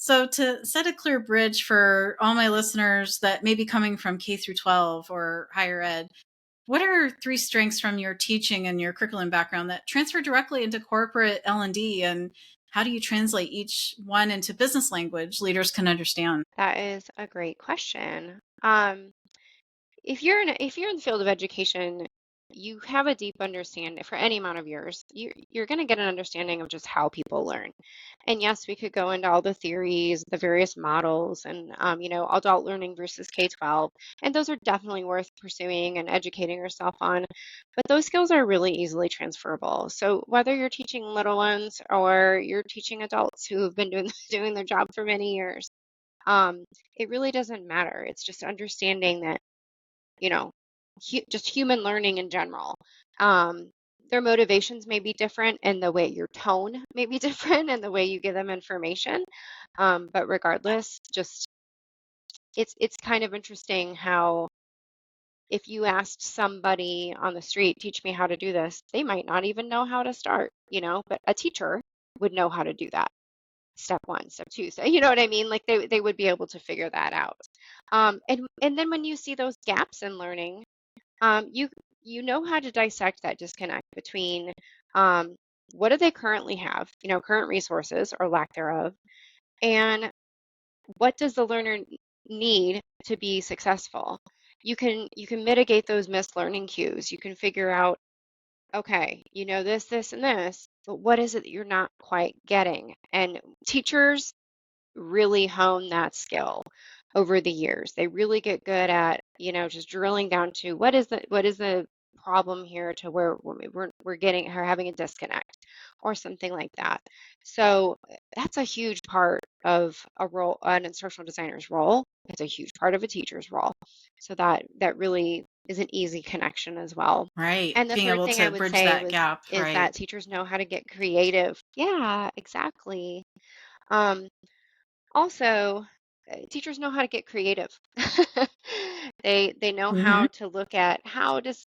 So to set a clear bridge for all my listeners that may be coming from K through 12 or higher ed, what are three strengths from your teaching and your curriculum background that transfer directly into corporate L&D, and how do you translate each one into business language leaders can understand? That is a great question. If you're in the field of education, you have a deep understanding for any amount of years. You're going to get an understanding of just how people learn. And yes, we could go into all the theories, the various models, and adult learning versus K-12, and those are definitely worth pursuing and educating yourself on. But those skills are really easily transferable. So whether you're teaching little ones or you're teaching adults who have been doing doing their job for many years, it really doesn't matter. It's just understanding that you know, just human learning in general. Um, their motivations may be different, and the way your tone may be different, and the way you give them information. But regardless, just it's kind of interesting how if you asked somebody on the street, teach me how to do this, they might not even know how to start, but a teacher would know how to do that. Step one, step two. So you know what I mean? Like they would be able to figure that out. And then when you see those gaps in learning, you know how to dissect that disconnect between um, what do they currently have, current resources or lack thereof, and what does the learner need to be successful. You can mitigate those missed learning cues. You can figure out, okay, this, and this, but what is it that you're not quite getting? And teachers really hone that skill over the years. They really get good at, just drilling down to what is the problem here to where we're having a disconnect or something like that. So that's a huge part of an instructional designer's role. It's a huge part of a teacher's role. So that really is an easy connection as well. Right. And the Being third able thing I to would bridge say that gap. is Right. that teachers know how to get creative. Yeah, exactly. Um, also, teachers know how to get creative. They know Hmm. how to look at how does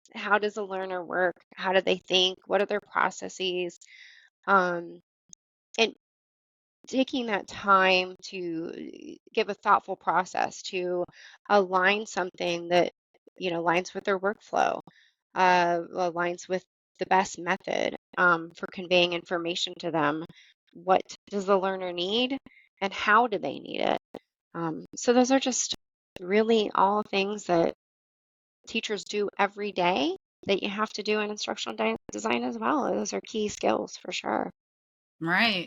a learner work? How do they think? What are their processes? Um, and taking that time to give a thoughtful process to align something that aligns with their workflow, aligns with the best method for conveying information to them. What does the learner need, and how do they need it? So those are just really all things that teachers do every day that you have to do in instructional design as well. Those are key skills for sure. Right.